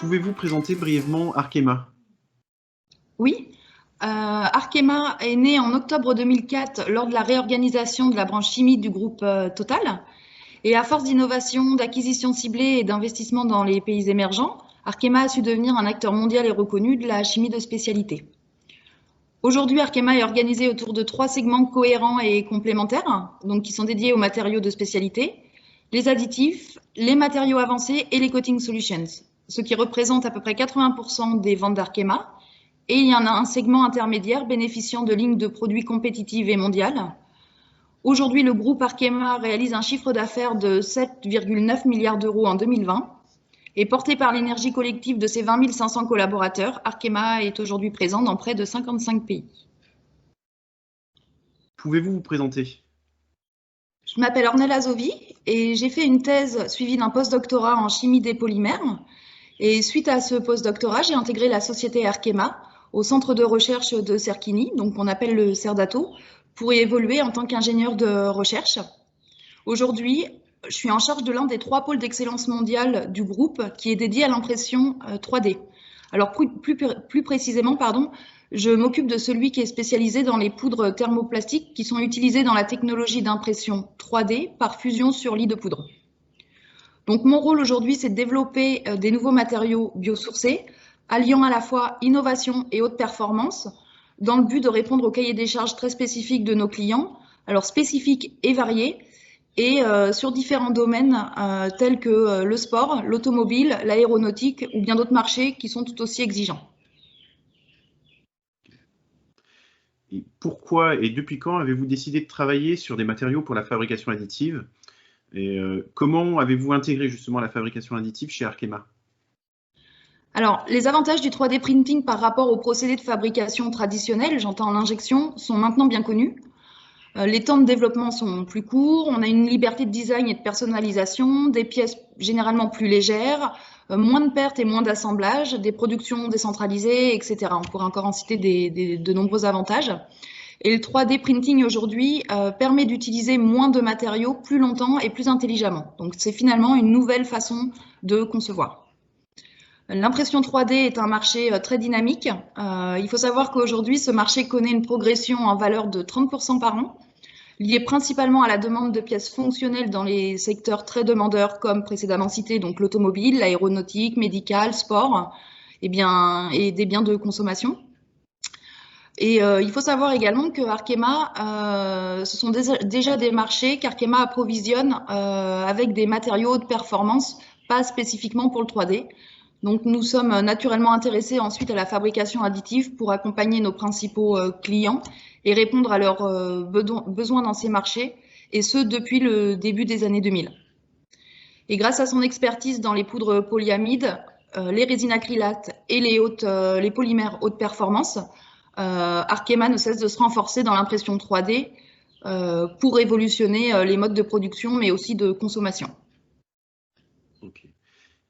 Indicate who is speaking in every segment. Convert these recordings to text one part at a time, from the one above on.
Speaker 1: Pouvez-vous présenter brièvement Arkema?
Speaker 2: Oui, Arkema est né en octobre 2004 lors de la réorganisation de la branche chimie du groupe Total. Et à force d'innovation, d'acquisition ciblée et d'investissement dans les pays émergents, Arkema a su devenir un acteur mondial et reconnu de la chimie de spécialité. Aujourd'hui, Arkema est organisé autour de 3 segments cohérents et complémentaires, donc qui sont dédiés aux matériaux de spécialité, les additifs, les matériaux avancés et les coating solutions, ce qui représente à peu près 80% des ventes d'Arkema. Et il y en a un segment intermédiaire bénéficiant de lignes de produits compétitives et mondiales. Aujourd'hui, le groupe Arkema réalise un chiffre d'affaires de 7,9 milliards d'euros en 2020. Et porté par l'énergie collective de ses 20 500 collaborateurs, Arkema est aujourd'hui présent dans près de 55 pays.
Speaker 1: Pouvez-vous vous présenter?
Speaker 2: Je m'appelle Ornella Zovi et j'ai fait une thèse suivie d'un post-doctorat en chimie des polymères. Et suite à ce post-doctorat, j'ai intégré la société Arkema au centre de recherche de Cerquigny, donc qu'on appelle le CERDATO, pour y évoluer en tant qu'ingénieur de recherche. Aujourd'hui, je suis en charge de l'un des 3 pôles d'excellence mondiale du groupe qui est dédié à l'impression 3D. Alors plus précisément, je m'occupe de celui qui est spécialisé dans les poudres thermoplastiques qui sont utilisées dans la technologie d'impression 3D par fusion sur lit de poudre. Donc mon rôle aujourd'hui, c'est de développer des nouveaux matériaux biosourcés, alliant à la fois innovation et haute performance, dans le but de répondre aux cahiers des charges très spécifiques de nos clients, alors spécifiques et variés, et sur différents domaines tels que le sport, l'automobile, l'aéronautique ou bien d'autres marchés qui sont tout aussi exigeants.
Speaker 1: Et pourquoi et depuis quand avez-vous décidé de travailler sur des matériaux pour la fabrication additive? Et comment avez-vous intégré justement la fabrication additive chez Arkema?
Speaker 2: Alors, les avantages du 3D printing par rapport aux procédés de fabrication traditionnels, j'entends l'injection, sont maintenant bien connus. Les temps de développement sont plus courts, on a une liberté de design et de personnalisation, des pièces généralement plus légères, moins de pertes et moins d'assemblage, des productions décentralisées, etc. On pourrait encore en citer de nombreux avantages. Et le 3D printing aujourd'hui permet d'utiliser moins de matériaux plus longtemps et plus intelligemment. Donc c'est finalement une nouvelle façon de concevoir. L'impression 3D est un marché très dynamique. Il faut savoir qu'aujourd'hui, ce marché connaît une progression en valeur de 30% par an, liée principalement à la demande de pièces fonctionnelles dans les secteurs très demandeurs comme précédemment cités, donc l'automobile, l'aéronautique, médical, sport, et des biens de consommation. Et il faut savoir également que Arkema, ce sont déjà des marchés qu'Arkema approvisionne avec des matériaux de performance, pas spécifiquement pour le 3D. Donc nous sommes naturellement intéressés ensuite à la fabrication additive pour accompagner nos principaux clients et répondre à leurs besoins dans ces marchés, et ce depuis le début des années 2000. Et grâce à son expertise dans les poudres polyamides, les résines acrylates et les polymères haute performance, Arkema ne cesse de se renforcer dans l'impression 3D pour révolutionner les modes de production mais aussi de consommation.
Speaker 1: Ok.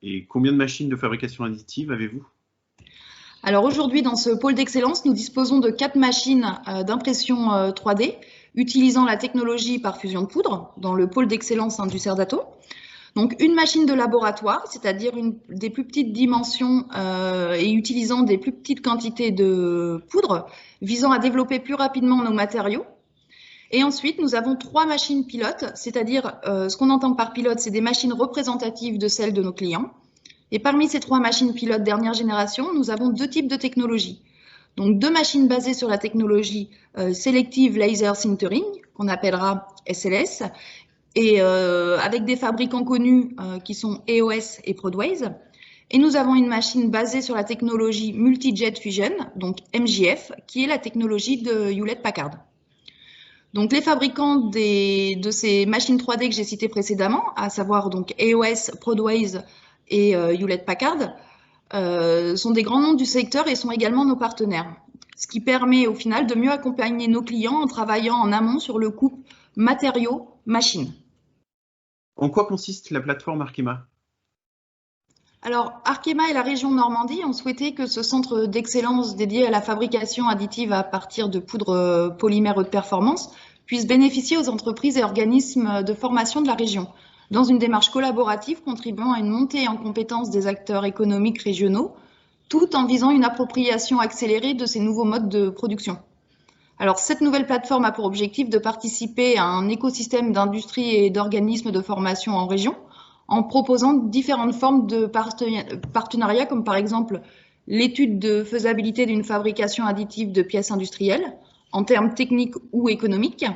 Speaker 1: Et combien de machines de fabrication additive avez-vous?
Speaker 2: Alors aujourd'hui, dans ce pôle d'excellence, nous disposons de 4 machines d'impression 3D utilisant la technologie par fusion de poudre dans le pôle d'excellence du CERDATO. Donc une machine de laboratoire, c'est-à-dire des plus petites dimensions et utilisant des plus petites quantités de poudre, visant à développer plus rapidement nos matériaux. Et ensuite, nous avons 3 machines pilotes, c'est-à-dire ce qu'on entend par pilote, c'est des machines représentatives de celles de nos clients. Et parmi ces 3 machines pilotes dernière génération, nous avons 2 types de technologies. Donc 2 machines basées sur la technologie Selective Laser Sintering, qu'on appellera SLS, et avec des fabricants connus qui sont EOS et Prodways. Et nous avons une machine basée sur la technologie Multi-Jet Fusion, donc MJF, qui est la technologie de Hewlett-Packard. Donc les fabricants de ces machines 3D que j'ai citées précédemment, à savoir donc EOS, Prodways et Hewlett-Packard, sont des grands noms du secteur et sont également nos partenaires. Ce qui permet au final de mieux accompagner nos clients en travaillant en amont sur le couple matériaux-machines.
Speaker 1: En quoi consiste la plateforme Arkema?
Speaker 2: Alors, Arkema et la région Normandie ont souhaité que ce centre d'excellence dédié à la fabrication additive à partir de poudres polymères haute performance puisse bénéficier aux entreprises et organismes de formation de la région, dans une démarche collaborative contribuant à une montée en compétence des acteurs économiques régionaux, tout en visant une appropriation accélérée de ces nouveaux modes de production. Alors, cette nouvelle plateforme a pour objectif de participer à un écosystème d'industrie et d'organismes de formation en région, en proposant différentes formes de partenariats, comme par exemple l'étude de faisabilité d'une fabrication additive de pièces industrielles, en termes techniques ou économiques,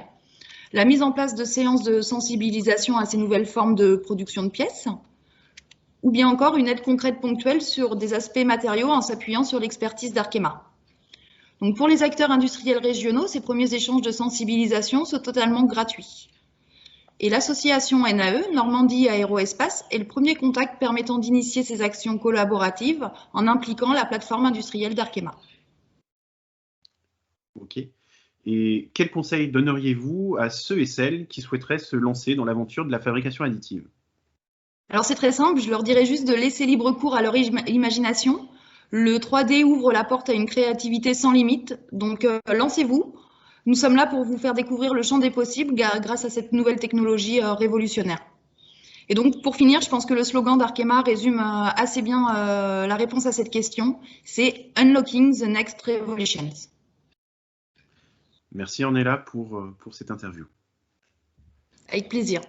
Speaker 2: la mise en place de séances de sensibilisation à ces nouvelles formes de production de pièces, ou bien encore une aide concrète ponctuelle sur des aspects matériaux en s'appuyant sur l'expertise d'Arkema. Donc pour les acteurs industriels régionaux, ces premiers échanges de sensibilisation sont totalement gratuits. Et l'association NAE, Normandie Aéroespace, est le premier contact permettant d'initier ces actions collaboratives en impliquant la plateforme industrielle d'Arkema.
Speaker 1: Ok. Et quels conseils donneriez-vous à ceux et celles qui souhaiteraient se lancer dans l'aventure de la fabrication additive?
Speaker 2: Alors c'est très simple, je leur dirais juste de laisser libre cours à leur imagination. Le 3D ouvre la porte à une créativité sans limite, donc lancez-vous. Nous sommes là pour vous faire découvrir le champ des possibles grâce à cette nouvelle technologie révolutionnaire. Et donc pour finir, je pense que le slogan d'Arkema résume assez bien la réponse à cette question, c'est « Unlocking the Next Revolutions ».
Speaker 1: Merci Ornella pour cette interview.
Speaker 2: Avec plaisir.